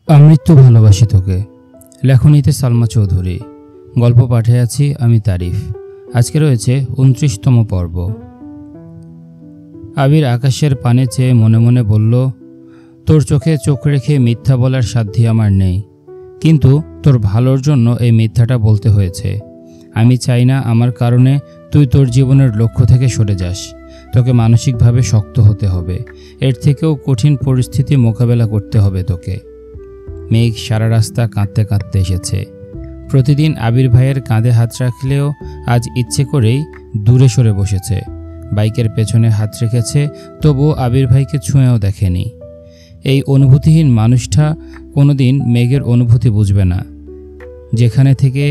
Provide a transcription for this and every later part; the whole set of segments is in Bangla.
আমৃত্যু ভালোবাসি তোকে। লেখনীতে সালমা চৌধুরী। গল্প পাঠে আছি আমি তারিফ। আজকে রয়েছে ২৯তম পর্ব। আবির আকাশের পানে চেয়ে মনে মনে বলল, তোর চোখে চোখ রেখে মিথ্যা বলার সাধ্যি আমার নেই, কিন্তু তোর ভালোর জন্য এই মিথ্যাটা বলতে হয়েছে। আমি চাই না আমার কারণে তুই তোর জীবনের লক্ষ্য থেকে সরে যাস। তোকে মানসিকভাবে শক্ত হতে হবে। এর থেকেও কঠিন পরিস্থিতি মোকাবেলা করতে হবে তোকে। মেঘ সারা রাস্তা কাঁদতে কাঁদতে এসেছে। প্রতিদিন আবির ভাইয়ের কাঁধে হাত রাখলেও আজ ইচ্ছে করেই দূরে সরে বসেছে। বাইকের পেছনে হাত রেখেছে, তবুও আবির ভাইকে ছুঁয়েও দেখেনি। এই অনুভূতিহীন মানুষটা কোনোদিন মেঘের অনুভূতি বুঝবে না। যেখানে থেকে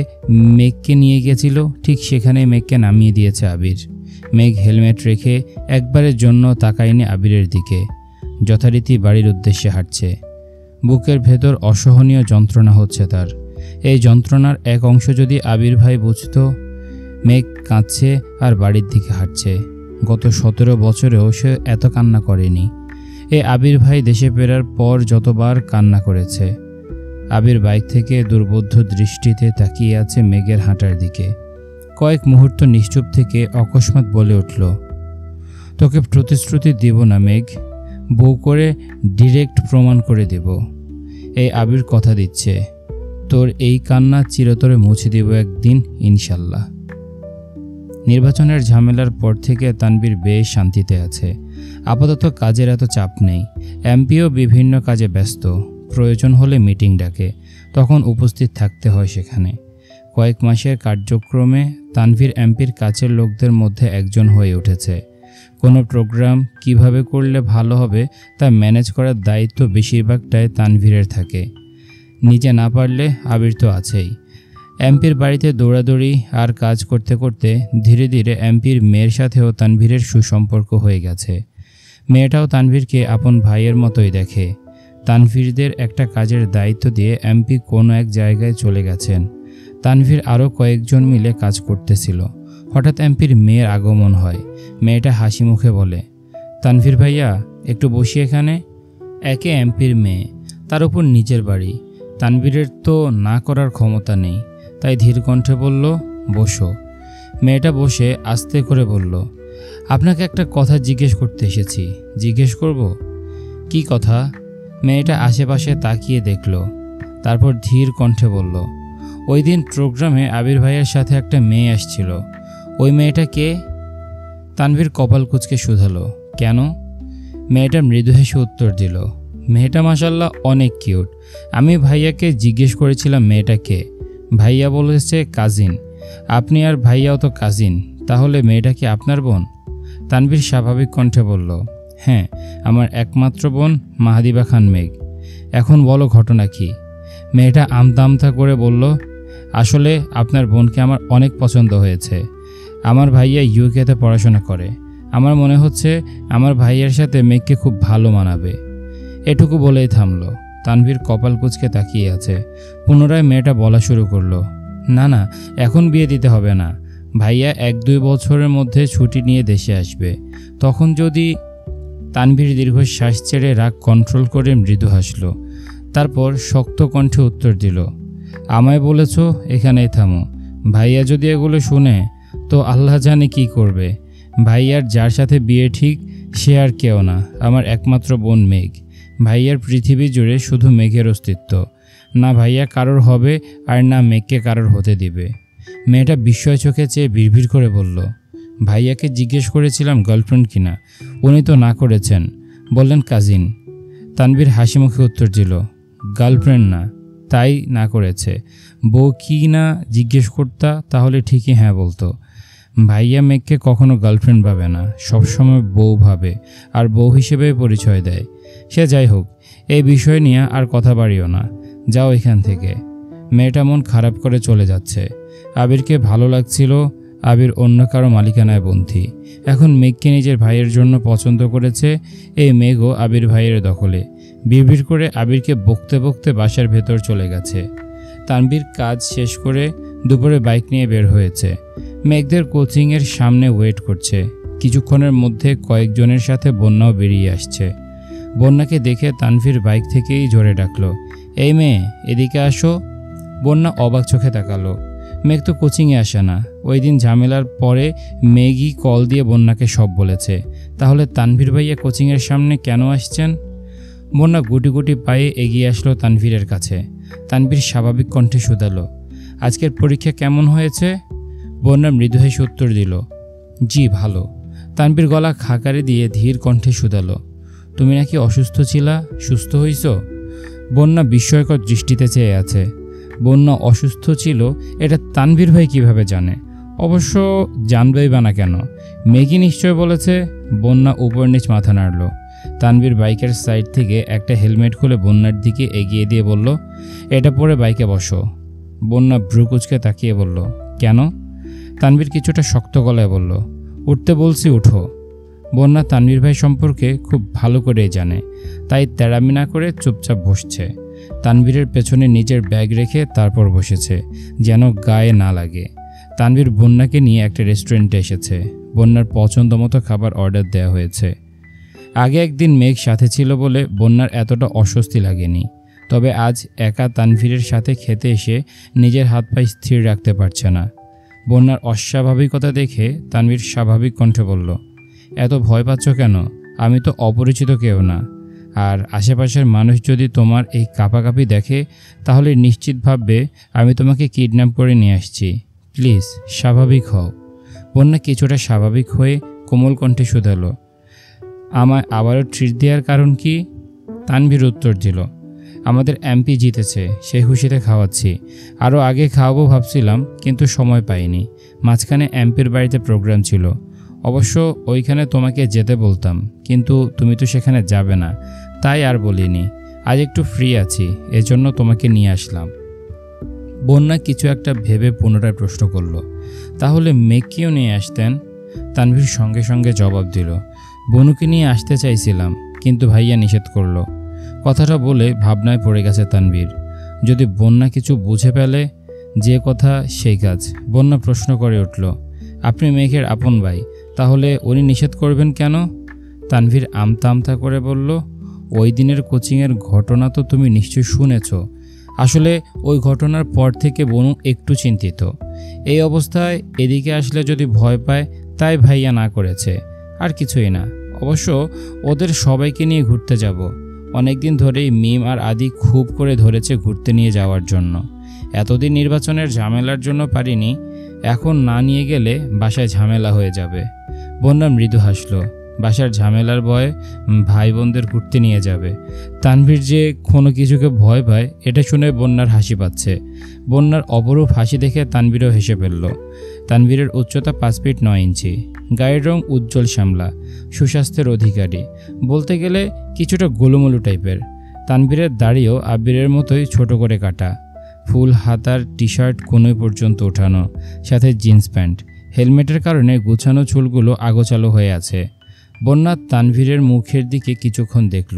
মেঘকে নিয়ে গেছিল ঠিক সেখানে মেঘকে নামিয়ে দিয়েছে আবির। মেঘ হেলমেট রেখে একবারের জন্য তাকায়নি আবিরের দিকে। যথারীতি বাড়ির উদ্দেশ্যে হাঁটছে। বুকের ভেতর অসহনীয় যন্ত্রণা হচ্ছে তার। এই যন্ত্রণার এক অংশ যদি আবির ভাই বুঝত। মেঘ কাঁদছে আর বাড়ির দিকে হাঁটছে। গত ১৭ বছরেও সে এত কান্না করেনি। এই আবির ভাই দেশে ফেরার পর যতবার কান্না করেছে। আবির বাইক থেকে দুর্বোধ্য দৃষ্টিতে তাকিয়ে আছে মেঘের হাঁটার দিকে। কয়েক মুহূর্ত নিশ্চুপ থেকে অকস্মাৎ বলে উঠল, তোকে প্রতিশ্রুতি দিব না মেঘ, বউ করে ডিরেক্ট প্রমাণ করে দেব। এই আবির কথা দিচ্ছে, তোর এই কান্না চিরতরে মুছে দেব একদিন ইনশাল্লাহ। নির্বাচনের ঝামেলার পর থেকে তানভীর বেশ শান্তিতে আছে। আপাতত কাজের এত চাপ নেই। এমপিও বিভিন্ন কাজে ব্যস্ত। প্রয়োজন হলে মিটিং ডাকে, তখন উপস্থিত থাকতে হয় সেখানে। কয়েক মাসের কার্যক্রমে তানভীর এমপির কাছের লোকদের মধ্যে একজন হয়ে উঠেছে। কোনো প্রোগ্রাম কিভাবে করলে ভালো হবে তা ম্যানেজ করার দায়িত্ব বেশিরভাগটাই তানভীরের থাকে। নিজে না পারলে আবির তো আছেই। এমপির বাড়িতে দৌড়াদৌড়ি আর কাজ করতে করতে ধীরে ধীরে এমপির মেয়ের সাথেও তানভীরের সুসম্পর্ক হয়ে গেছে। মেয়েটাও তানভীরকে আপন ভাইয়ের মতোই দেখে। তানভীরদের একটা কাজের দায়িত্ব দিয়ে এমপি কোনো এক জায়গায় চলে গেছেন। তানভীর আরও কয়েকজন মিলে কাজ করতেছিল। হঠাৎ এমপির মেয়ের আগমন হয়। মেয়েটা হাসি মুখে বলে, তানভীর ভাইয়া একটু বসি এখানে। একে এমপির মেয়ে, তার উপর নিজের বাড়ি। তানভীরের তো না করার ক্ষমতা নেই, তাই ধীর কণ্ঠে বলল, বসো। মেয়েটা বসে আস্তে করে বলল, আপনাকে একটা কথা জিজ্ঞেস করতে এসেছি। জিজ্ঞেস করব? কি কথা? মেয়েটা আশেপাশে তাকিয়ে দেখল, তারপর ধীর কণ্ঠে বলল, ওই দিন প্রোগ্রামে আবির ভাইয়ের সাথে একটা মেয়ে আসছিল, ওই মেয়েটা কে? তানভীর কপাল কুঁচকে শুধালো, কেন? মেয়েটা মৃদু হেসে উত্তর দিল, মেয়েটা মাশাল্লাহ অনেক কিউট। আমি ভাইয়াকে জিজ্ঞেস করেছিলাম মেয়েটা কে। ভাইয়া বলেছে কাজিন। আপনি আর ভাইয়াও তো কাজিন, তাহলে মেয়েটা কি আপনার বোন? তানভীর স্বাভাবিক কণ্ঠে বলল, হ্যাঁ, আমার একমাত্র বোন মাহাদিবা খান মেঘ। এখন বলো ঘটনা কি? মেয়েটা আমতা আমতা করে বলল, আসলে আপনার বোনকে আমার অনেক পছন্দ হয়েছে। আমার ভাইয়া ইউকেতে পড়াশোনা করে। আমার মনে হচ্ছে আমার ভাইয়ের সাথে মেঘকে খুব ভালো মানাবে। এটুকু বলেই থামল। তানভীর কপাল কুঁচকে তাকিয়ে আছে। পুনরায় মেয়েটা বলা শুরু করলো, না না, এখন বিয়ে দিতে হবে না। ভাইয়া ১-২ বছরের মধ্যে ছুটি নিয়ে দেশে আসবে, তখন যদি। তানভীর দীর্ঘশ্বাস ছেড়ে রাগ কন্ট্রোল করে মৃদু হাসল। তারপর শক্ত কণ্ঠে উত্তর দিল, আমায় বলেছ এখানেই থামো। ভাইয়া যদি এগুলো শুনে তো আল্লাহ জানে কি করবে। ভাইয়ার যার সাথে বিয়ে ঠিক সে আর কেউ না, আমার একমাত্র বোন মেঘ। ভাইয়ার পৃথিবী জুড়ে শুধু মেঘের অস্তিত্ব। না ভাইয়া কারোর হবে আর না মেঘকে কারোর হতে দিবে। মেয়েটা বিস্ময় চোখে চেয়ে বিড়বিড় করে বলল, ভাইয়াকে জিজ্ঞেস করেছিলাম গার্লফ্রেন্ড কিনা, উনি তো না করেছেন, বললেন কাজিন। তানভীর হাসি মুখে উত্তর দিল, গার্লফ্রেন্ড না, তাই না করেছে। বউ কি না জিজ্ঞেস করতা তাহলে ঠিকই হ্যাঁ বলতো। ভাইয়া মেঘকে কখনো গার্লফ্রেন্ড ভাবে না, সবসময় বউ ভাবে, আর বউ হিসেবে পরিচয় দেয়। সে যাই হোক, এই বিষয় নিয়ে আর কথা বাড়িও না, যাও এখান থেকে। মেয়েটা মন খারাপ করে চলে যাচ্ছে। আবিরকে ভালো লাগছিল। আবির অন্য কারো মালিকানায় বন্দী। এখন মেঘকে নিজের ভাইয়ের জন্য পছন্দ করেছে। এই মেঘও আবির ভাইয়ের দখলে। বিড়বিড় করে আবিরকে বকতে বকতে বাসার ভেতর চলে গেছে। তানভীর কাজ শেষ করে দুপুরে বাইক নিয়ে বের হয়েছে। মেঘদের কোচিংয়ের সামনে ওয়েট করছে। কিছুক্ষণের মধ্যে কয়েকজনের সাথে বন্যাও বেরিয়ে আসছে। বন্যাকে দেখে তানভীর বাইক থেকেই জোরে ডাকলো, এই মেয়ে, এদিকে আসো। বন্যা অবাক চোখে তাকালো। মেঘ তো কোচিংয়ে আসে না। ওই দিন ঝামেলার পরে মেঘই কল দিয়ে বন্যাকে সব বলেছে। তাহলে তানভীর ভাইয়া কোচিংয়ের সামনে কেন আসছেন? বন্যা গুটি গুটি পায়ে এগিয়ে আসলো তানভীরের কাছে। তানভীর স্বাভাবিক কণ্ঠে শুধালো, আজকের পরীক্ষা কেমন হয়েছে? বন্যা মৃদু হেসে উত্তর দিল, জি ভালো। তানভীর গলা খাকারি দিয়ে ধীর কণ্ঠে শুধালো, তুমি নাকি অসুস্থ ছিলা, সুস্থ হইছ? বন্যা বিস্ময়কর দৃষ্টিতে চেয়ে আছে। বন্যা অসুস্থ ছিল এটা তানভীর ভাই কিভাবে জানে? অবশ্য জানবেই বা না কেন? মেঘি নিশ্চয় বলেছে। বন্যা উপর নিচ মাথা নাড়ল। তানভীর বাইকের সাইড থেকে একটা হেলমেট খুলে বন্যার দিকে এগিয়ে দিয়ে বলল, এটা পরে বাইকে বসো। বন্যা ভ্রুকুচকে তাকিয়ে বলল, কেন? তানভীর কিছুটা শক্ত গলায় বলল, উঠতে বলছি, উঠো। বন্যা তানভীর ভাই সম্পর্কে খুব ভালো করেই জানে, তাই তেড়ামি না করে চুপচাপ বসছে। তানভীরের পেছনে নিজের ব্যাগ রেখে তারপর বসেছে, যেন গায়ে না লাগে। তানভীর বন্যাকে নিয়ে একটা রেস্টুরেন্টে এসেছে। বন্যার পছন্দ মতো খাবার অর্ডার দেওয়া হয়েছে। আগে একদিন মেঘ সাথে ছিল বলে বন্যার এতটা অস্বস্তি লাগেনি। তবে আজ একা তানভীরের সাথে খেতে এসে নিজের হাত পা স্থির রাখতে পারছে না। বন্যার অস্বাভাবিকতা দেখে তানভীর স্বাভাবিক কণ্ঠে বলল, এত ভয় পাচ্ছ কেন? আমি তো অপরিচিত কেউ না। আর আশেপাশের মানুষ যদি তোমার এই কাঁপাকাঁপি দেখে তাহলে নিশ্চিত ভাববে আমি তোমাকে কিডন্যাপ করে নিয়ে আসছি। প্লিজ স্বাভাবিক হও। বন্যা কিছুটা স্বাভাবিক হয়ে কোমল কণ্ঠে শুধালো, আমায় আবারও ট্রিট দেওয়ার কারণ কি? তানভীর উত্তর দিল, আমাদের এমপি জিতেছে, সেই খুশিতে খাওয়াচ্ছি। আরও আগে খাওয়াবো ভাবছিলাম, কিন্তু সময় পাইনি। মাঝখানে এমপির বাড়িতে প্রোগ্রাম ছিল। অবশ্য ওইখানে তোমাকে যেতে বলতাম, কিন্তু তুমি তো সেখানে যাবে না, তাই আর বলিনি। আজ একটু ফ্রি আছি, এজন্য তোমাকে নিয়ে আসলাম। বন্যা কিছু একটা ভেবে পুনরায় প্রশ্ন করল, তাহলে মেঘকেও নিয়ে আসতেন? তানভীর সঙ্গে সঙ্গে জবাব দিল, বনুকে নিয়ে আসতে চাইছিলাম, কিন্তু ভাইয়া নিষেধ করলো। কথাটা বলে ভাবনায় পড়ে গেছে তানভীর। যদি বন্যা কিছু বুঝে ফেলে, যে কথা সেই কাজ। বন্যা প্রশ্ন করে উঠল, আপনি মেঘের আপন ভাই, তাহলে উনি নিষেধ করবেন কেন? তানভীর আমতা আমতা করে বলল, ওই দিনের কোচিংয়ের ঘটনা তো তুমি নিশ্চয় শুনেছ। আসলে ওই ঘটনার পর থেকে বনু একটু চিন্তিত। এই অবস্থায় এদিকে আসলে যদি ভয় পায়, তাই ভাইয়া না করেছে, আর কিছুই না। অবশ্য ওদের সবাইকে নিয়ে ঘুরতে যাব। অনেকদিন ধরেই মিম আর আদি খুব করে ধরেছে ঘুরতে নিয়ে যাওয়ার জন্য। এতদিন নির্বাচনের ঝামেলার জন্য পারিনি, এখন না নিয়ে গেলে বাসায় ঝামেলা হয়ে যাবে। বন্যা মৃদু হাসল। বাসার ঝামেলার ভয়ে ভাই বোনদের ঘুরতে নিয়ে যাবে? তানভীর যে কোনো কিছুকে ভয় পায়, এটা শুনে বন্যার হাসি পাচ্ছে। বন্যার অপরূপ হাসি দেখে তানভীরও হেসে ফেলল। তানভীরের উচ্চতা 5 ফিট 9 ইঞ্চি, গায়ের রং উজ্জ্বল শ্যামলা, সুস্বাস্থ্যের অধিকারী, বলতে গেলে কিছুটা গোলুমলু টাইপের। তানভীরের দাড়িও আবিরের মতোই ছোট করে কাটা, ফুল হাতার টি শার্ট কোনোই পর্যন্ত ওঠানো, সাথে জিন্স প্যান্ট। হেলমেটের কারণে গুছানো চুলগুলো আগোছালো হয়ে আছে। বন্যা তানভীরের মুখের দিকে কিছুক্ষণ দেখল।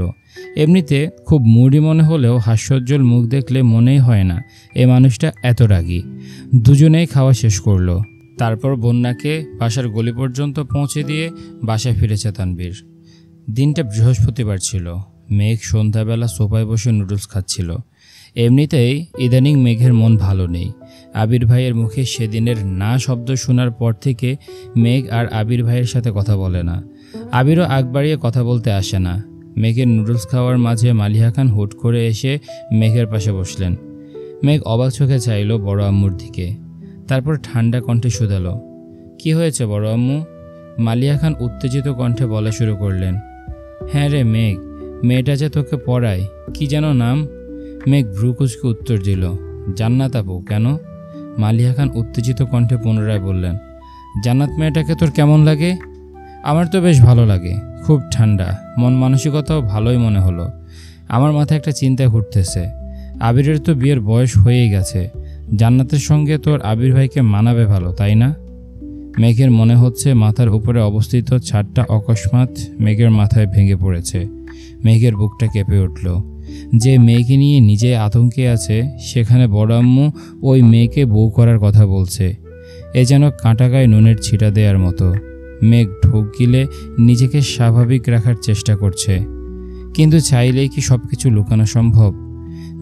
এমনিতে খুব মুডি মনে হলেও হাস্যোজ্জ্বল মুখ দেখলে মনেই হয় না এই মানুষটা এত রাগী। দুজনেই খাওয়া শেষ করলো। তারপর বন্যাকে বাসার গলি পর্যন্ত পৌঁছে দিয়ে বাসায় ফিরেছে তানভীর। দিনটা বৃহস্পতিবার ছিল। মেঘ সন্ধ্যাবেলা সোফায় বসে নুডলস খাচ্ছিল। এমনিতেই ইদানিং মেঘের মন ভালো নেই। আবির ভাইয়ের মুখে সেদিনের না শব্দ শোনার পর থেকে মেঘ আর আবির ভাইয়ের সাথে কথা বলে না। আবিরও আগ বাড়িয়ে কথা বলতে আসে না। মেঘের নুডলস খাওয়ার মাঝে মালিহা খান হুট করে এসে মেঘের পাশে বসলেন। মেঘ অবাক চোখে চাইল বড় আম্মুর দিকে, তারপর ঠান্ডা কণ্ঠে শুধালো, কি হয়েছে বড় আম্মু? মালিহা খান উত্তেজিত কণ্ঠে বলা শুরু করলেন, হ্যাঁ রে মেঘ, মেয়েটা যে তোকে পড়ায়, কি যেন নাম? মেঘ ভ্রুকুচকে উত্তর দিল, জান্নাত আপু। কেন? মালিহা খান উত্তেজিত কণ্ঠে পুনরায় বললেন, জান্নাত মেয়েটাকে তোর কেমন লাগে? আমার তো বেশ ভালো লাগে, খুব ঠান্ডা, মন মানসিকতাও ভালোই মনে হলো। আমার মাথায় একটা চিন্তা ঘুরতেছে, আবিরের তো বিয়ের বয়স হয়েই গেছে, জান্নাতের সঙ্গে তোর আবির ভাইকে মানাবে ভালো, তাই না? মেঘের মনে হচ্ছে মাথার উপরে অবস্থিত ছাদটা অকস্মাৎ মেঘের মাথায় ভেঙে পড়েছে। মেঘের বুকটা কেঁপে উঠল। যে মেয়েকে নিয়ে নিজে আতঙ্কে আছে, সেখানে বড় আম্মু ওই মেয়েকে বউ করার কথা বলছে। এ যেন কাঁটা গায়ে নুনের ছিটা দেওয়ার মতো। মেঘ ঢোক গিলে নিজেকে স্বাভাবিক রাখার চেষ্টা করছে, কিন্তু চাইলেই কি সব কিছু লুকানো সম্ভব?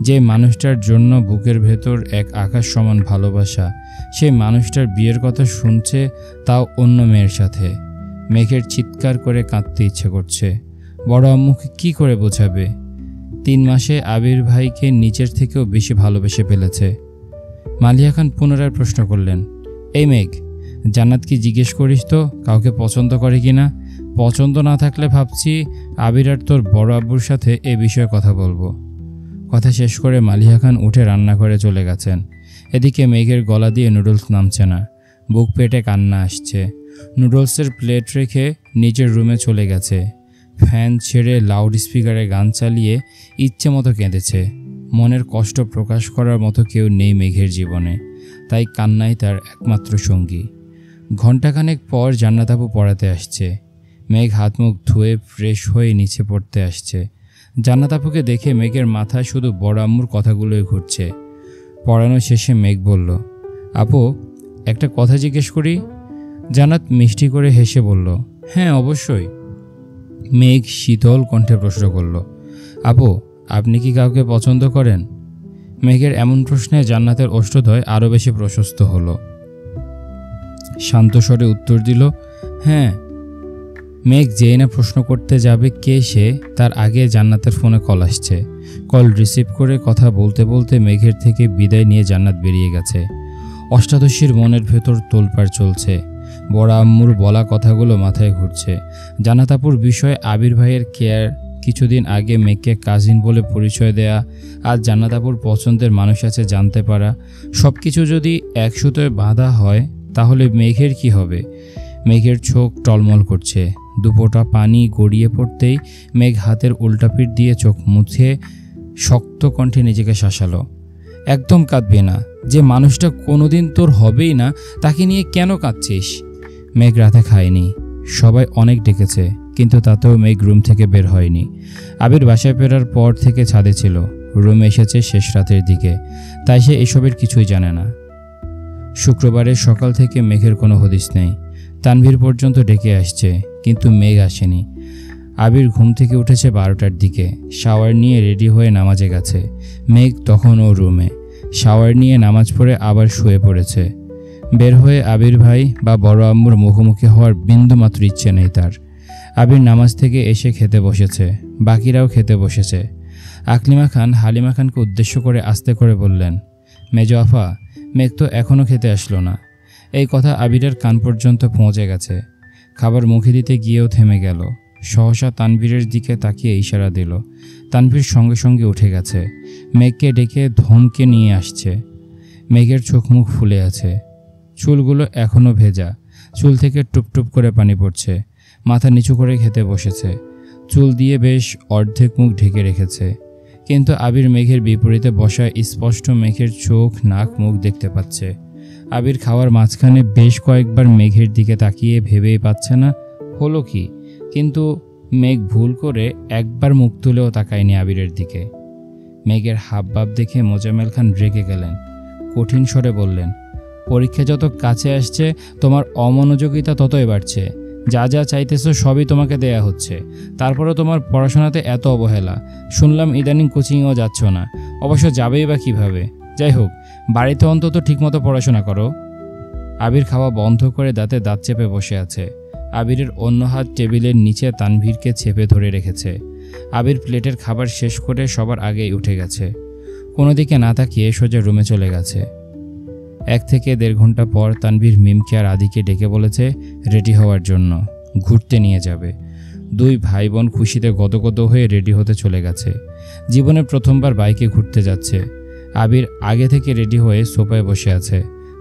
যে মানুষটার জন্য বুকের ভেতর এক আকাশ সমান ভালোবাসা, সেই মানুষটার বিয়ের কথা শুনছে, তাও অন্য মেয়ের সাথে। মেঘের চিৎকার করে কাঁদতে ইচ্ছে করছে। বড় আম্মুকে কি করে বোঝাবে? 3 মাসে আবির ভাইকে নিজের থেকেও বেশি ভালোবেসে ফেলেছে। মালিয়া খান পুনরায় প্রশ্ন করলেন, এই মেঘ, জান্নাত কি জিজ্ঞেস করিস তো কাউকে পছন্দ করে কি না? পছন্দ না থাকলে ভাবছি আবির আর তোর বড় আব্বুর সাথে এ বিষয়ে কথা বলবো। কথা শেষ করে মালিয়া খান উঠে রান্নাঘরে চলে গেছেন। এদিকে মেঘের গলা দিয়ে নুডলস নামছে না, বুক পেটে কান্না আসছে। নুডলসের প্লেট রেখে নিজের রুমে চলে গেছে। ফ্যান ছেড়ে লাউড স্পিকারে গান চালিয়ে ইচ্ছে মতো কেঁদেছে। মনের কষ্ট প্রকাশ করার মতো কেউ নেই মেঘের জীবনে, তাই কান্নাই তার একমাত্র সঙ্গী। ঘণ্টাখানেক পর জান্নাত আপু পড়াতে আসছে। মেঘ হাত মুখ ধুয়ে ফ্রেশ হয়ে নিচে পড়তে আসছে। জান্নাত আপুকে দেখে মেঘের মাথায় শুধু বড় আম্মুর কথাগুলোই ঘুরছে। পড়ানো শেষে মেঘ বলল, আপু, একটা কথা জিজ্ঞেস করি? জান্নাত মিষ্টি করে হেসে বলল, হ্যাঁ অবশ্যই। মেঘ শীতল কণ্ঠে প্রশ্ন করল, আপু, আপনি কি কাউকে পছন্দ করেন? মেঘের এমন প্রশ্নে জান্নাতের ওষ্ঠদ্বয় আরও বেশি প্রশস্ত হলো। শান্ত স্বরে উত্তর দিল, হ্যাঁ। মেঘ যেই না প্রশ্ন করতে যাবে কে সে, তার আগে জান্নাতের ফোনে কল আসছে। কল রিসিভ করে কথা বলতে বলতে মেঘের থেকে বিদায় নিয়ে জান্নাত বেরিয়ে গেছে। অষ্টাদশীর মনের ভেতর তোলপাড় চলছে। বড় আম্মুর বলা কথাগুলো মাথায় ঘুরছে। জান্নাত আপুর বিষয়ে আবির ভাইয়ের কেয়ার, কিছুদিন আগে মেঘকে কাজিন বলে পরিচয় দেয়া, আজ জান্নাত আপুর পছন্দের মানুষ আছে জানতে পারা, সব কিছু যদি এক সুতোয় বাঁধা হয় তাহলে মেঘের কি হবে? মেঘের চোখ টলমল করছে। দুপোটা পানি গড়িয়ে পড়তেই মেঘ হাতের উল্টা পিঠ দিয়ে চোখ মুছে শক্ত কণ্ঠে নিজেকে শাসালো, একদম কাঁদবে না। যে মানুষটা কোনোদিন তোর হবেই না, তাকে নিয়ে কেন কাঁদছিস? মেঘ রাতে খায়নি। সবাই অনেক ডেকেছে, কিন্তু তাতেও মেঘ রুম থেকে বের হয়নি। আবির বাসায় ফেরার পর থেকে ছাদে ছিল। রুমে এসেছে শেষ রাতের দিকে, তাই সে এসবের কিছুই জানে না। শুক্রবারের সকাল থেকে মেঘের কোনো হদিস নেই। তানভীর পর্যন্ত ডেকে আসছে, কিন্তু মেঘ আসেনি। আবির ঘুম থেকে উঠেছে 12টার দিকে। শাওয়ার নিয়ে রেডি হয়ে নামাজে গেছে। মেঘ তখনও রুমে। শাওয়ার নিয়ে নামাজ পড়ে আবার শুয়ে পড়েছে। বের হয়ে আবির ভাই বা বড় আম্মুর মুখোমুখি হওয়ার বিন্দুমাত্র ইচ্ছে নেই তার। আবির নামাজ থেকে এসে খেতে বসেছে, বাকিরাও খেতে বসেছে। আকলিমা খান হালিমা খানকে উদ্দেশ্য করে আস্তে করে বললেন, মেজো আফা, মেঘ তো এখনও খেতে আসলো না। এই কথা আবিরের কান পর্যন্ত পৌঁছে গেছে। খাবার মুখে দিতে গিয়েও থেমে গেল। সহসা তানভীরের দিকে তাকিয়ে ইশারা দিল। তানভীর সঙ্গে সঙ্গে উঠে গেছে। মেঘকে ডেকে ধমকে নিয়ে আসছে। মেঘের চোখ মুখ ফুলে আছে, চুলগুলো এখনও ভেজা, চুল থেকে টুপটুপ করে পানি পড়ছে। মাথা নিচু করে খেতে বসেছে। চুল দিয়ে বেশ অর্ধেক মুখ ঢেকে রেখেছে। কিন্তু আবির মেঘের বিপরীতে বসায় স্পষ্ট মেঘের চোখ, নাক, মুখ দেখতে পাচ্ছে। আবির খাওয়ার মাঝখানে বেশ কয়েকবার মেঘের দিকে তাকিয়ে ভেবেই পাচ্ছে না হলো কি, কিন্তু মেঘ ভুল করে একবার মুখ তুলেও তাকায়নি আবিরের দিকে। মেঘের হাবভাব দেখে মোজাম্মেল খান রেগে গেলেন। কঠিন স্বরে বললেন, পরীক্ষা যত কাছে আসছে তোমার অমনোযোগিতা ততই বাড়ছে। যা যা চাইতেছো সবই তোমাকে দেয়া হচ্ছে, তারপরেও তোমার পড়াশোনাতে এত অবহেলা। শুনলাম ইদানিং কোচিংয়েও যাচ্ছ না, অবশ্য যাবেই বা কীভাবে? যাই হোক, বাড়িতে অন্তত ঠিকমতো পড়াশোনা করো। আবির খাওয়া বন্ধ করে দাঁতে দাঁত চেপে বসে আছে। আবিরের অন্য হাত টেবিলের নিচে তানভীরকে চেপে ধরে রেখেছে। আবির প্লেটের খাবার শেষ করে সবার আগেই উঠে গেছে। কোনো দিকে না তাকিয়ে সোজা রুমে চলে গেছে। 1 থেকে 1.5 ঘন্টা পর তানভীর মিমকে আর আদিকে ডেকে বলেছে রেডি হওয়ার জন্য, ঘুরতে নিয়ে যাবে। 2 ভাই বোন খুশিতে গদগদ হয়ে রেডি হতে চলে গেছে। জীবনে প্রথমবার বাইকে ঘুরতে যাচ্ছে। আবির আগে থেকে রেডি হয়ে সোফায় বসে আছে।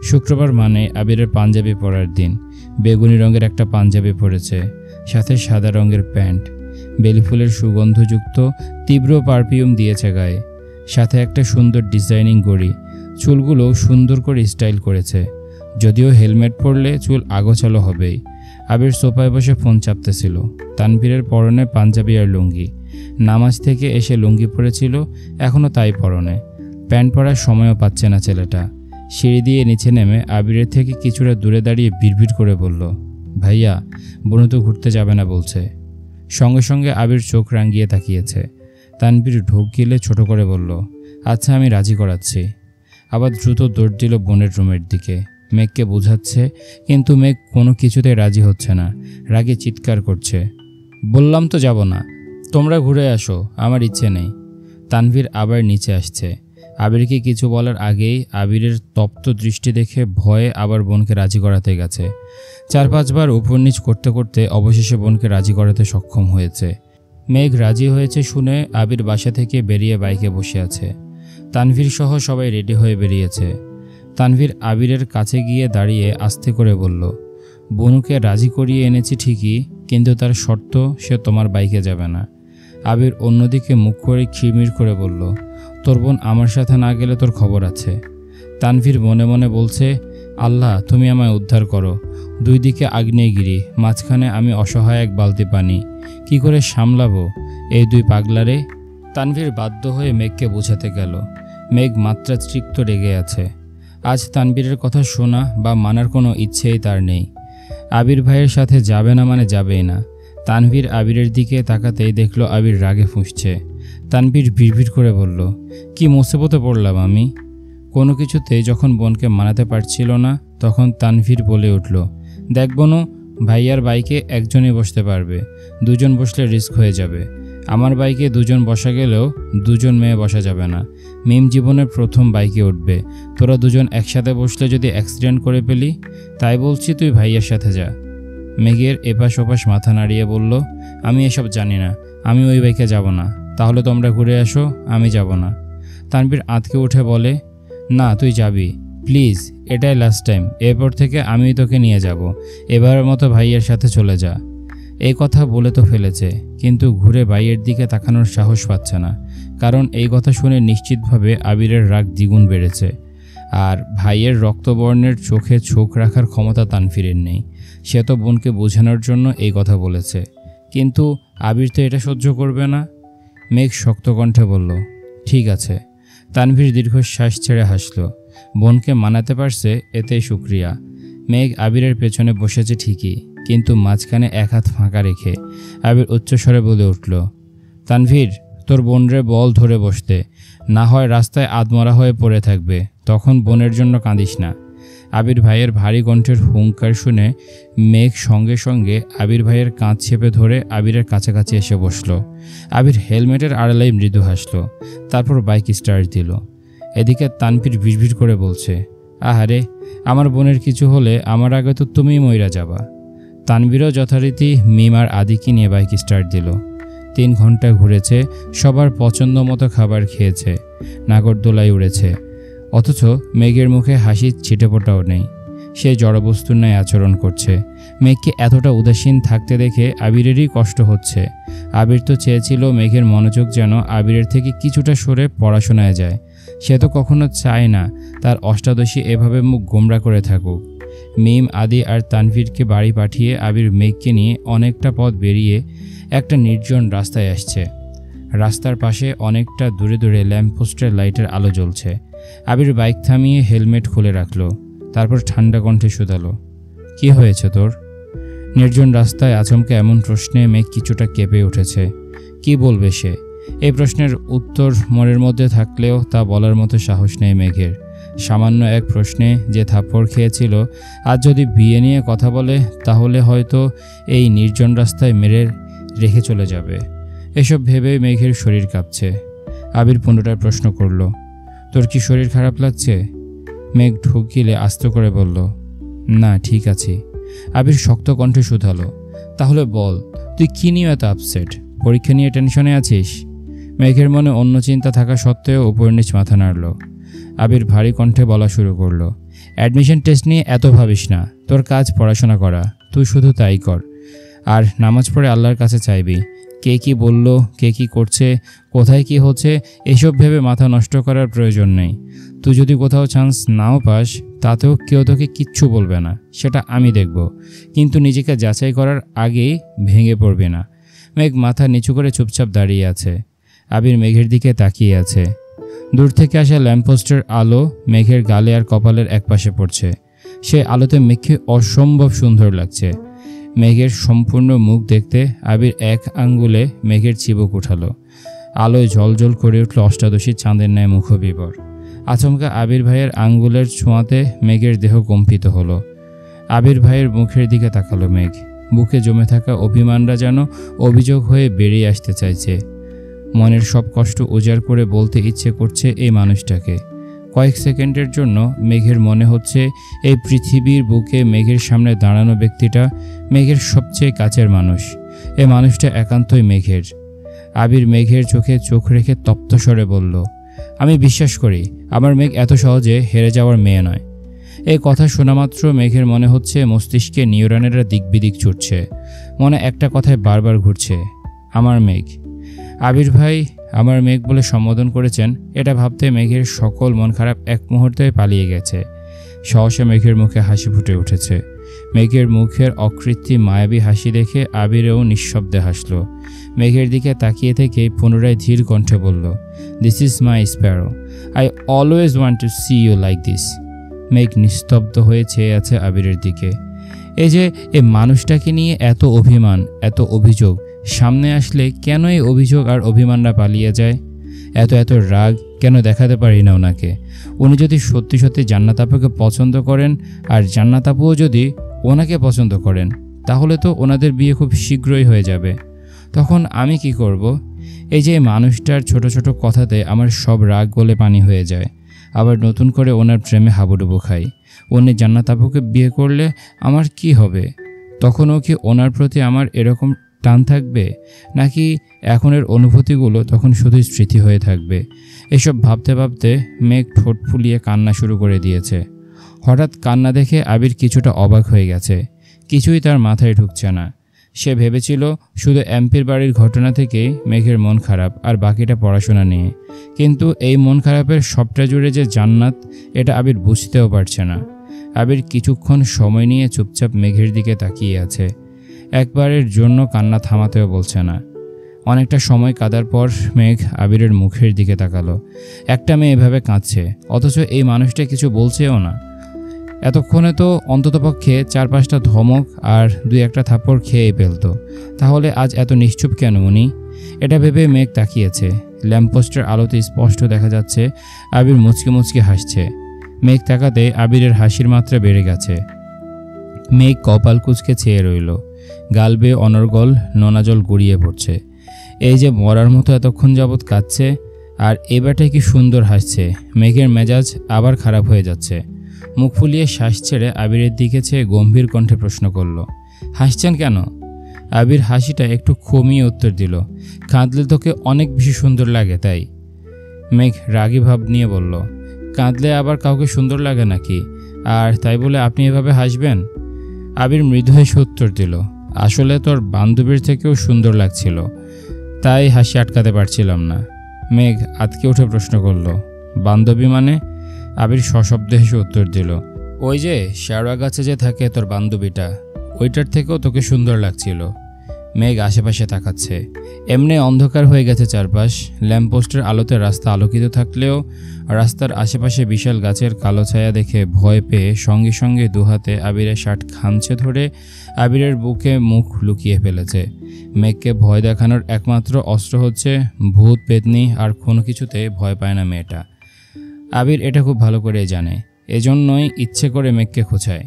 শুক্রবার মানে আবিরের পাঞ্জাবি পরার দিন। বেগুনি রঙের একটা পাঞ্জাবি পরেছে, সাথে সাদা রঙের প্যান্ট। বেলি ফুলের সুগন্ধযুক্ত তীব্র পারফিউম দিয়েছে গায়ে, সাথে একটা সুন্দর ডিজাইনিং ঘড়ি। চুলগুলো সুন্দর করে স্টাইল করেছে, যদিও হেলমেট পরলে চুল আগোছালো হবেই। আবির সোফায় বসে ফোন চাপতেছিল। তানভীরের পরনে পাঞ্জাবি আর লুঙ্গি। নামাজ থেকে এসে লুঙ্গি পরেছিল, এখনও তাই পরনে। প্যান্ট পরার সময়ও পাচ্ছে না ছেলেটা। সিঁড়ি দিয়ে নিচে নেমে আবিরের থেকে কিছুটা দূরে দাঁড়িয়ে বিড়বিড় করে বলল, ভাইয়া, বনু তো ঘুরতে যাবে না বলছে। সঙ্গে সঙ্গে আবির চোখ রাঙিয়ে তাকিয়েছে। তানভীর ঢোক গিলে ছোট করে বলল, আচ্ছা, আমি রাজি করাচ্ছি। আবার দ্রুত দৌড় দিল বোনের রুমের দিকে। মেঘকে বোঝাচ্ছে, কিন্তু মেঘ কোনো কিছুতে রাজি হচ্ছে না। রাগে চিৎকার করছে, বললাম তো যাব না, তোমরা ঘুরে আসো, আমার ইচ্ছে নেই। তানভীর আবার নিচে আসছে। আবিরকে কিছু বলার আগেই আবিরের তপ্ত দৃষ্টি দেখে ভয়ে আবার বোনকে রাজি করাতে গেছে। 4-5 বার উপর নিচ করতে করতে অবশেষে বোনকে রাজি করাতে সক্ষম হয়েছে। মেঘ রাজি হয়েছে শুনে আবির বাসা থেকে বেরিয়ে বাইকে বসে আছে। তানভীর সহ সবাই রেডি হয়ে বেরিয়েছে। তানভীর আবিরের কাছে গিয়ে দাঁড়িয়ে আস্তে করে বলল, বনুকে রাজি করিয়ে এনেছি ঠিকই, কিন্তু তার শর্ত সে তোমার বাইকে যাবে না। আবির অন্যদিকে মুখ করে খিরমির করে বলল, তোর বোন আমার সাথে না গেলে তোর খবর আছে। তানভীর মনে মনে বলছে, আল্লাহ তুমি আমায় উদ্ধার করো। 2 দিকে আগ্নেয়গিরি, মাঝখানে আমি অসহায় এক বালতি পানি, কি করে সামলাবো এই 2 পাগলারে। তানভীর বাধ্য হয়ে মেঘকে বোঝাতে গেল। মেঘ মাত্রাতিরিক্ত রেগে আছে। আজ তানভীরের কথা শোনা বা মানার কোনো ইচ্ছেই তার নেই। আবির ভাইয়ের সাথে যাবে না মানে যাবেই না। তানভীর আবিরের দিকে তাকাতেই দেখল আবির রাগে ফুঁসছে। তানভীর বিড়বিড় করে বলল, কি মুসিবতে পড়লাম আমি। কোনো কিছুতেই যখন বোনকে মানাতে পারছিল না, তখন তানভীর বলে উঠল, দেখ বোনু, ভাইয়ার বাইকে একজনই বসতে পারবে, 2 জন বসলে রিস্ক হয়ে যাবে। আমার বাইকে 2 জন বসা গেলেও 2 জন মেয়ে বসা যাবে না। মিম জীবনের প্রথম বাইকে উঠবে, তোরা 2 জন একসাথে বসলে যদি অ্যাক্সিডেন্ট করে ফেলি, তাই বলছি তুই ভাইয়ার সাথে যা। মেঘের এপাশ ওপাশ মাথা নাড়িয়ে বলল, আমি এসব জানি না, আমি ওই বাইকে যাব না। তাহলে তোমরা ঘুরে আসো, আমি যাব না। তানভীর আঁতকে উঠে বলে, না তুই যাবি, প্লিজ, এটাই লাস্ট টাইম, এরপর থেকে আমি তোকে নিয়ে যাব, এবারের মতো ভাইয়ের সাথে চলে যা। এই কথা বলে তো ফেলেছে, কিন্তু ঘুরে ভাইয়ের দিকে তাকানোর সাহস পাচ্ছে না, কারণ এই কথা শুনে নিশ্চিতভাবে আবিরের রাগ দ্বিগুণ বেড়েছে। আর ভাইয়ের রক্তবর্ণের চোখে চোখ রাখার ক্ষমতা তানভীরের নেই। সে তো বোনকে বোঝানোর জন্য এই কথা বলেছে, কিন্তু আবির তো এটা সহ্য করবে না। মেঘ শক্ত কণ্ঠে বলল, ঠিক আছে। তানভীর দীর্ঘশ্বাস ছেড়ে হাসল। বোনকে মানাতে পারছে, এতেই শুক্রিয়া। মেঘ আবিরের পেছনে বসেছে ঠিকই, কিন্তু মাঝখানে এক হাত ফাঁকা রেখে আবির উচ্চস্বরে বলে উঠল, তানভীর, তোর বোনরে বল ধরে বসতে, না হয় রাস্তায় আধমরা হয়ে পড়ে থাকবে, তখন বোনের জন্য কাঁদিস না। আবির ভাইয়ের ভারী কণ্ঠের হুঙ্কার শুনে মেঘ সঙ্গে সঙ্গে আবির ভাইয়ের কাঁধ চেপে ধরে আবিরের কাছাকাছি এসে বসল। আবির হেলমেটের আড়ালেই মৃদু হাসল, তারপর বাইক স্টার্ট দিল। এদিকে তানভীর ভিড়ভিড় করে বলছে, আহারে, আমার বোনের কিছু হলে আমার আগে তো তুমিই মইরা যাবা। তানভীরও যথারীতি মিম আর আদিকে নিয়ে বাইক স্টার্ট দিল। 3 ঘন্টা ঘুরেছে, সবার পছন্দ মতো খাবার খেয়েছে, নাগরদোলায় উড়েছে, অথচ মেঘের মুখে হাসির ছিটেফোঁটাও নেই। সে জড়বস্তুর ন্যায় আচরণ করছে। মেঘকে এতটা উদাসীন থাকতে দেখে আবিরেরই কষ্ট হচ্ছে। আবির তো চেয়েছিল মেঘের মনোযোগ যেন আবিরের থেকে কিছুটা সরে পড়াশোনায় যায়। সে তো কখনো চায় না তার অষ্টাদশী এভাবে মুখ গোমরা করে থাকুক। মিম, আদি আর তানভীরকে বাড়ি পাঠিয়ে আবির মেঘকে নিয়ে অনেকটা পথ বেরিয়ে একটা নির্জন রাস্তায় আসছে। রাস্তার পাশে অনেকটা দূরে দূরে ল্যাম্পপোস্টের লাইটের আলো জ্বলছে। আবির বাইক থামিয়ে হেলমেট খুলে রাখলো, তারপর ঠান্ডা কণ্ঠে শুধালো, কি হয়েছে তোর? নির্জন রাস্তায় আচমকে এমন প্রশ্নে মেঘ কিছুটা কেঁপে উঠেছে। কি বলবে সে? এই প্রশ্নের উত্তর মনের মধ্যে থাকলেও তা বলার মতো সাহস নেই মেঘের। সামান্য এক প্রশ্নে যে থাপ্পড় খেয়েছিল, আজ যদি বিয়ে নিয়ে কথা বলে তাহলে হয়তো এই নির্জন রাস্তায় মেরে রেখে চলে যাবে। এসব ভেবে মেঘের শরীর কাঁপছে। আবির পুনরায় প্রশ্ন করল, তোর কি শরীর খারাপ লাগছে? মেঘ ঢোক গিলে আস্ত করে বলল, না, ঠিক আছি। আবির শক্ত কণ্ঠে শুধালো, তাহলে বল, তুই কি নিয়ে এত আপসেট? পরীক্ষা নিয়ে টেনশনে আছিস? মেঘের মনে অন্য চিন্তা থাকা সত্ত্বেও উপর নিচ মাথা নাড়ল। আবির ভারী কণ্ঠে বলা শুরু করলো, অ্যাডমিশন টেস্ট নিয়ে এত ভাবিস না, তোর কাজ পড়াশোনা করা, তুই শুধু তাই কর। আর নামাজ পড়ে আল্লাহর কাছে চাইবি। কে কি বলল, কে কি করছে, কোথায় কি হচ্ছে, এসব ভেবে মাথা নষ্ট করার প্রয়োজন নেই। তুই যদি কোথাও চান্স নাও পাস, তাতেও কেউ তোকে কিচ্ছু বলবে না, সেটা আমি দেখব, কিন্তু নিজেকে যাচাই করার আগেই ভেঙে পড়বি না। মেঘ মাথা নিচু করে চুপচাপ দাঁড়িয়ে আছে। আবির মেঘের দিকে তাকিয়ে আছে। দূর থেকে আসা ল্যাম্পপোস্টের আলো মেঘের গালে আর কপালের একপাশে পড়ছে। সে আলোতে মেঘকে অসম্ভব সুন্দর লাগছে। মেঘের সম্পূর্ণ মুখ দেখতে আবির এক আঙ্গুলে মেঘের চিবুক উঠালো। আলোয় জ্বলজ্বল করে উঠল অষ্টাদশী চাঁদের ন্যায় মুখবিবর। আচমকা আবির ভাইয়ের আঙ্গুলের ছোঁয়াতে মেঘের দেহ কম্পিত হলো। আবির ভাইয়ের মুখের দিকে তাকালো মেঘ। বুকে জমে থাকা অভিমানরা যেন অভিযোগ হয়ে বেরিয়ে আসতে চাইছে। মনের সব কষ্ট উজাড় করে বলতে ইচ্ছে করছে এই মানুষটাকে। কয়েক সেকেন্ডের জন্য মেঘের মনে হচ্ছে এই পৃথিবীর বুকে মেঘের সামনে দাঁড়ানো ব্যক্তিটা মেঘের সবচেয়ে কাছের মানুষ। এই মানুষটা একান্তই মেঘের। আবির মেঘের চোখে চোখ রেখে তপ্ত স্বরে বলল, আমি বিশ্বাস করি আমার মেঘ এত সহজে হেরে যাওয়ার মেয়ে নয়। এই কথা শোনা মাত্র মেঘের মনে হচ্ছে মস্তিষ্কে নিউরনেরা দিক বিদিক ছুটছে। মনে একটা কথায় বারবার ঘুরছে, আমার মেঘ। আবির ভাই আমার মেঘ বলে সম্বোধন করেছেন, এটা ভাবতে মেঘের সকল মন খারাপ এক মুহূর্তে পালিয়ে গেছে। সহসা মেঘের মুখে হাসি ফুটে উঠেছে। মেঘের মুখের অকৃত্রিম মায়াবী হাসি দেখে আবিরেও নিঃশব্দে হাসল। মেঘের দিকে তাকিয়ে থেকে পুনরায় ধীর কণ্ঠে বলল, this is my sparrow, I always want to see you like this. মেঘ নিস্তব্ধ হয়ে চেয়ে আছে আবিরের দিকে। এই যে এই মানুষটাকে নিয়ে এত অভিমান, এত অভিযোগ, সামনে আসলে কেন এই অভিযোগ আর অভিমানরা পালিয়ে যায়? এত এত রাগ কেন দেখাতে পারি না ওনাকে? উনি যদি সত্যি সত্যি জান্নাত আপুকে পছন্দ করেন আর জান্নাত আপুও যদি ওনাকে পছন্দ করেন, তাহলে তো ওনাদের বিয়ে খুব শীঘ্রই হয়ে যাবে। তখন আমি কি করব? এই যে মানুষটার ছোট ছোট কথাতে আমার সব রাগ গলে পানি হয়ে যায়। আবার নতুন করে ওনার প্রেমে হাবুডুবু খাই। উনি জান্নাত আপুকে বিয়ে করলে আমার কি হবে? তখনও কি ওনার প্রতি আমার এরকম টান থাকবে, নাকি এখনের অনুভূতিগুলো তখন শুধুই স্মৃতি হয়ে থাকবে? এসব ভাবতে ভাবতে মেঘ ঠোঁট ফুলিয়ে কান্না শুরু করে দিয়েছে। হঠাৎ কান্না দেখে আবির কিছুটা অবাক হয়ে গেছে। কিছুই তার মাথায় ঢুকছে না। সে ভেবেছিল শুধু এমপির বাড়ির ঘটনা থেকেই মেঘের মন খারাপ, আর বাকিটা পড়াশোনা নিয়ে। কিন্তু এই মন খারাপের সবটা জুড়ে যে জান্নাত, এটা আবির বুঝতেও পারছে না। আবির কিছুক্ষণ সময় নিয়ে চুপচাপ মেঘের দিকে তাকিয়ে আছে। একবারের জন্য কান্না থামাতেও বলছে না। অনেকটা সময় কাঁদার পর মেঘ আবিরের মুখের দিকে তাকালো। একটা মেয়ে এভাবে কাঁদছে, অথচ এই মানুষটা কিছু বলছেও না। এতক্ষণে তো অন্ততপক্ষে 4-5টা ধমক আর 2-1টা থাপ্পড় খেয়ে ফেলত। তাহলে আজ এত নিশ্চুপ কেন উনি? এটা ভেবে মেঘ তাকিয়েছে। ল্যাম্পপোস্টের আলোতে স্পষ্ট দেখা যাচ্ছে আবির মুচকি মুচকি হাসছে। মেঘ তাকাতে আবিরের হাসির মাত্রা বেড়ে গেছে। মেঘ কপাল কুঁচকে চেয়ে রইল। গাল বেয়ে অনর্গল নোনা জল গড়িয়ে পড়ছে। এই যে মরার মতো এতক্ষণ যাবৎ কাঁদছে, আর এবারটাই কি সুন্দর হাসছে। মেঘের মেজাজ আবার খারাপ হয়ে যাচ্ছে। মুখ ফুলিয়ে শ্বাস ছেড়ে আবিরের দিকে চেয়ে গম্ভীর কণ্ঠে প্রশ্ন করল, হাসছেন কেন? আবির হাসিটা একটু কমিয়ে উত্তর দিল, কাঁদলে তোকে অনেক বেশি সুন্দর লাগে তাই। মেঘ রাগী ভাব নিয়ে বলল, কাঁদলে আবার কাউকে সুন্দর লাগে নাকি? আর তাই বলে আপনি এভাবে হাসবেন? আবির মৃদু হেসে উত্তর দিল, আসলে তোর বান্ধবীর থেকেও সুন্দর লাগছিল, তাই হাসি আটকাতে পারছিলাম না। মেঘ আতকে উঠে প্রশ্ন করল, বান্ধবী মানে? আবির সশব্দে হেসে উত্তর দিল, ওই যে শেওড়া গাছে যে থাকে তোর বান্ধবীটা, ওইটার থেকেও তোকে সুন্দর লাগছিল। মেঘ আশেপাশে তাকাচ্ছে। এমনি অন্ধকার হয়ে গেছে চারপাশ। ল্যাম্পপোস্টের আলোতে রাস্তা আলোকিত থাকলেও রাস্তার আশেপাশে বিশাল গাছের কালো ছায়া দেখে ভয় পেয়ে সঙ্গে সঙ্গে দুহাতে আবিরের শার্ট খামচে ধরে আবিরের বুকে মুখ লুকিয়ে ফেলেছে। মেঘকে ভয় দেখানোর একমাত্র অস্ত্র হচ্ছে ভূত পেতনি, আর কোনো কিছুতে ভয় পায় না মেয়েটা। আবির এটা খুব ভালো করে জানে, এজন্যই ইচ্ছে করে মেঘকে খোঁচায়।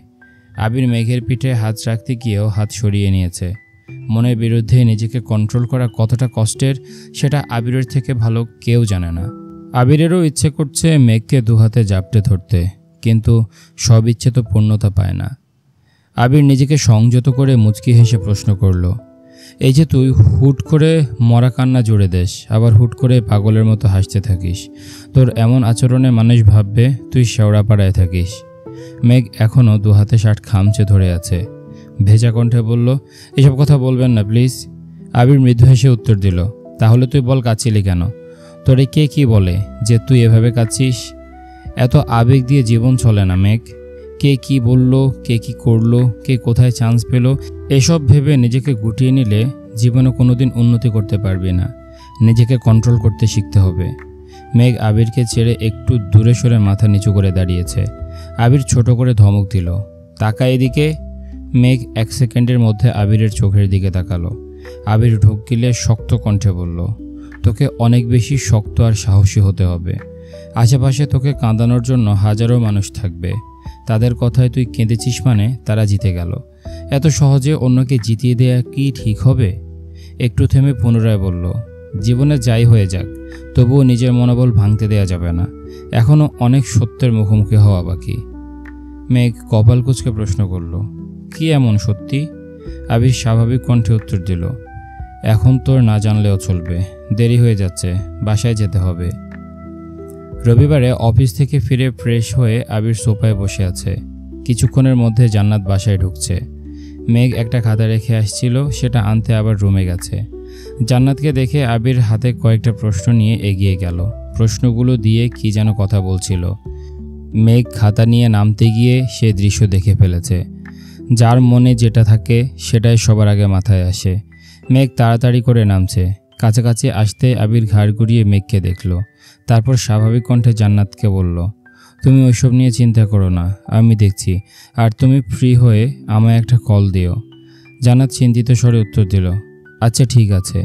আবির মেঘের পিঠে হাত রাখতে গিয়েও হাত সরিয়ে নিয়েছে। মনের বিরুদ্ধে নিজেকে কন্ট্রোল করা কতটা কষ্টের, সেটা আবিরের থেকে ভালো কেউ জানে না। আবিরেরও ইচ্ছে করছে মেঘকে দুহাতে জাপটে ধরতে, কিন্তু সব ইচ্ছে তো পূর্ণতা পায় না। আবির নিজেকে সংযত করে মুচকি হেসে প্রশ্ন করল, এই যে তুই হুট করে মরা কান্না জুড়ে দেশ, আবার হুট করে পাগলের মতো হাসতে থাকিস, তোর এমন আচরণে মানুষ ভাববে তুই শেওড়া পাড়ায় থাকিস। মেঘ এখনও দুহাতে শার্ট খামচে ধরে আছে। ভেজা কণ্ঠে বলল, এসব কথা বলবেন না প্লিজ। আবির মৃদু হেসে উত্তর দিল, তাহলে তুই বল কাঁদছিলি কেন? তোরে কে কি বলে যে তুই এভাবে কাঁদছিস? এত আবেগ দিয়ে জীবন চলে না মেঘ। কে কি বলল, কে কি করলো, কে কোথায় চান্স পেল, এসব ভেবে নিজেকে গুটিয়ে নিলে জীবনে কোনোদিন উন্নতি করতে পারবি না। নিজেকে কন্ট্রোল করতে শিখতে হবে। মেঘ আবিরকে ছেড়ে একটু দূরে সরে মাথা নিচু করে দাঁড়িয়েছে। আবির ছোট করে ধমক দিল, তাকা এদিকে। মেঘ 1 সেকেন্ডের মধ্যে আবিরের চোখের দিকে তাকালো। আবির ঢোক গিলে শক্ত কণ্ঠে বলল, তোকে অনেক বেশি শক্ত আর সাহসী হতে হবে। আশেপাশে তোকে কাঁদানোর জন্য হাজারো মানুষ থাকবে। তাদের কথায় তুই কেঁদেছিস মানে তারা জিতে গেল। এত সহজে অন্যকে জিতিয়ে দেয়া কি ঠিক হবে? একটু থেমে পুনরায় বলল, জীবনে যাই হয়ে যাক, তবুও নিজের মনোবল ভাঙতে দেয়া যাবে না। এখনও অনেক সত্যের মুখোমুখি হওয়া বাকি। মেঘ কপাল কুঁচকে প্রশ্ন করল, কি এমন সত্যি? আবির স্বাভাবিক কণ্ঠে উত্তর দিল, এখন তোর না জানলেও চলবে। দেরি হয়ে যাচ্ছে, বাসায় যেতে হবে। রবিবারে অফিস থেকে ফিরে ফ্রেশ হয়ে আবির সোফায় বসে আছে। কিছুক্ষণের মধ্যে জান্নাত বাসায় ঢুকছে। মেঘ একটা খাতা রেখে আসছিল, সেটা আনতে আবার রুমে গেছে। জান্নাতকে দেখে আবির হাতে কয়েকটা প্রশ্ন নিয়ে এগিয়ে গেল। প্রশ্নগুলো দিয়ে কি যেন কথা বলছিল। মেঘ খাতা নিয়ে নামতে গিয়ে সে দৃশ্য দেখে ফেলেছে। যার মনে যেটা থাকে সেটাই সবার আগে মাথায় আসে। মেঘ তাড়াতাড়ি করে নামছে। কাছাকাছি আসতে আবির ঘাড় ঘুরিয়ে মেঘকে দেখল। তারপর স্বাভাবিক কণ্ঠে জান্নাতকে বলল, তুমি ওইসব নিয়ে চিন্তা করো না, আমি দেখছি। আর তুমি ফ্রি হয়ে আমায় একটা কল দিও। জান্নাত চিন্তিত স্বরে উত্তর দিল, আচ্ছা ঠিক আছে।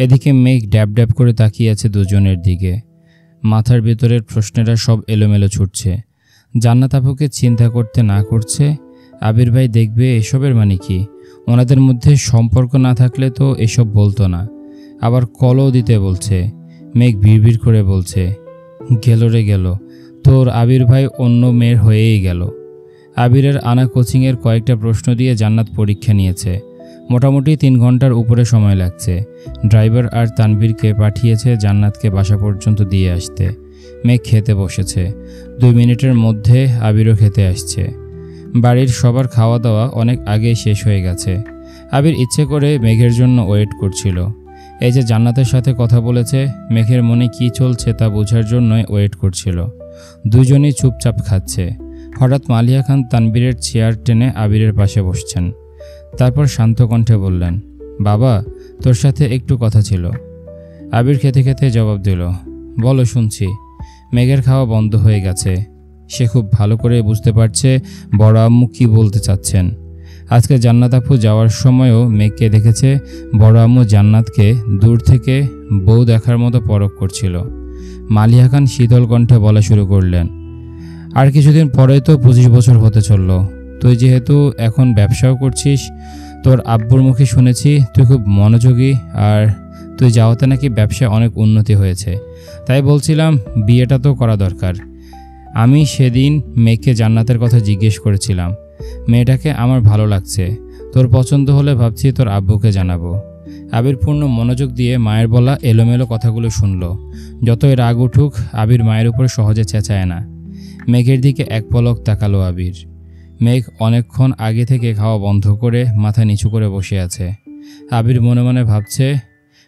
এদিকে মেঘ ড্যাব ড্যাব করে তাকিয়ে আছে দুজনের দিকে। মাথার ভেতরের প্রশ্নেরা সব এলোমেলো ছুটছে। জান্নাত আপুকে চিন্তা করতে না করছে। আবির ভাই দেখবে এসবের মানে কি? ওনাদের মধ্যে সম্পর্ক না থাকলে তো এসব বলতো না। আবার কলও দিতে বলছে। মেঘ বিড়বিড় করে বলছে, গেল রে গেল, তোর আবির ভাই অন্য মেয়ের হয়েই গেল। আবিরের আনা কোচিংয়ের কয়েকটা প্রশ্ন দিয়ে জান্নাত পরীক্ষা নিয়েছে। মোটামুটি 3 ঘন্টার উপরে সময় লাগছে। ড্রাইভার আর তানভীরকে পাঠিয়েছে জান্নাতকে বাসা পর্যন্ত দিয়ে আসতে। মেঘ খেতে বসেছে। 2 মিনিটের মধ্যে আবিরও খেতে আসছে। বাড়ির সবার খাওয়া দাওয়া অনেক আগেই শেষ হয়ে গেছে। আবির ইচ্ছে করে মেঘের জন্য ওয়েট করছিল। এই যে জান্নাতের সাথে কথা বলেছে, মেঘের মনে কি চলছে তা বোঝার জন্যই ওয়েট করছিল। দুজনেই চুপচাপ খাচ্ছে। হঠাৎ মালিয়া খান তানভীরের চেয়ার টেনে আবিরের পাশে বসছেন। তারপর শান্ত কণ্ঠে বললেন, বাবা, তোর সাথে একটু কথা ছিল। আবির খেতে খেতে জবাব দিল, বলো, শুনছি। মেঘের খাওয়া বন্ধ হয়ে গেছে। সে খুব ভালো করে বুঝতে পারছে বড় আম্মু কী বলতে চাচ্ছেন। আজকে জান্নাত আপু যাওয়ার সময়ও মেঘকে দেখেছে বড় আম্মু জান্নাতকে দূর থেকে বউ দেখার মতো পরখ করছিল। মালিয়া খান শীতল কণ্ঠে বলা শুরু করলেন, আর কিছুদিন পরেই তো 25 বছর হতে চলল। তুই যেহেতু এখন ব্যবসাও করছিস, তোর আব্বুর মুখে শুনেছি তুই খুব মনোযোগী, আর তুই যাওয়াতে নাকি ব্যবসায় অনেক উন্নতি হয়েছে। তাই বলছিলাম বিয়েটা তো করা দরকার। আমি সেদিন মেঘকে জান্নাতের কথা জিজ্ঞেস করেছিলাম। মেয়েটাকে আমার ভালো লাগছে। তোর পছন্দ হলে ভাবছি তোর আব্বুকে জানাবো। আবির পূর্ণ মনোযোগ দিয়ে মায়ের বলা এলোমেলো কথাগুলো শুনল। যতই রাগ উঠুক, আবির মায়ের উপর সহজে চেঁচায় না। মেঘের দিকে এক পলক তাকালো আবির। মেঘ অনেকক্ষণ আগে থেকে খাওয়া বন্ধ করে মাথা নিচু করে বসে আছে। আবির মনে মনে ভাবছে,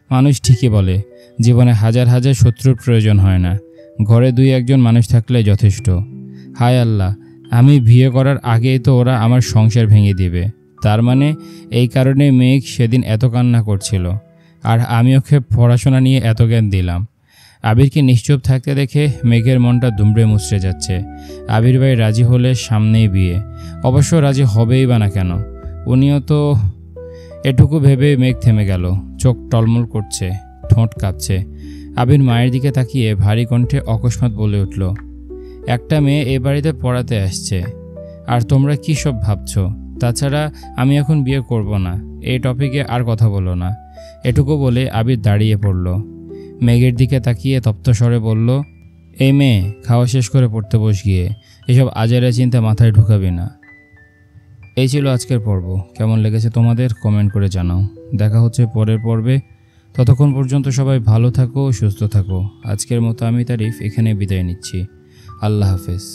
মানুষ ঠিকই বলে জীবনে হাজার হাজার শত্রুর প্রয়োজন হয় না, ঘরে 2-1 মানুষ থাকলে যথেষ্ট। হায় আল্লাহ, আমি বিয়ে করার আগেই তো ওরা আমার সংসার ভেঙে দিবে। তার মানে এই কারণে মেঘ সেদিন এত কান্না করছিল, আর আমি ওকে পড়াশোনা নিয়ে এত জ্ঞান দিলাম। আবিরকে নিশ্চুপ থাকতে দেখে মেঘের মনটা দুমড়ে মুচড়ে যাচ্ছে। আবির ভাই রাজি হলে সামনেই বিয়ে। অবশ্য রাজি হবেই বা না কেন, উনিও তো। এটুকু ভেবে মেঘ থেমে গেল। চোখ টলমল করছে, ঠোঁট কাঁপছে। আবির মায়ের দিকে তাকিয়ে ভারী কণ্ঠে অকস্মাৎ বলে উঠল, একটা মেয়ে এ বাড়িতে পড়াতে আসছে, আর তোমরা কী সব ভাবছ? তাছাড়া আমি এখন বিয়ে করব না, এই টপিকে আর কথা বলো না। এটুকু বলে আবির দাঁড়িয়ে পড়ল। মেঘের দিকে তাকিয়ে তপ্ত স্বরে বলল, এই মেয়ে, খাওয়া শেষ করে পড়তে বস গিয়ে, এসব আজেরা চিন্তা মাথায় ঢুকাবি না। এই ছিল আজকের পর্ব। কেমন লেগেছে তোমাদের কমেন্ট করে জানাও। দেখা হচ্ছে পরের পর্বে। ততক্ষণ পর্যন্ত সবাই ভালো থাকো, সুস্থ থাকো। আজকের মতো আমি তারিফ এখানে বিদায় নিচ্ছি। আল্লাহ হাফেজ।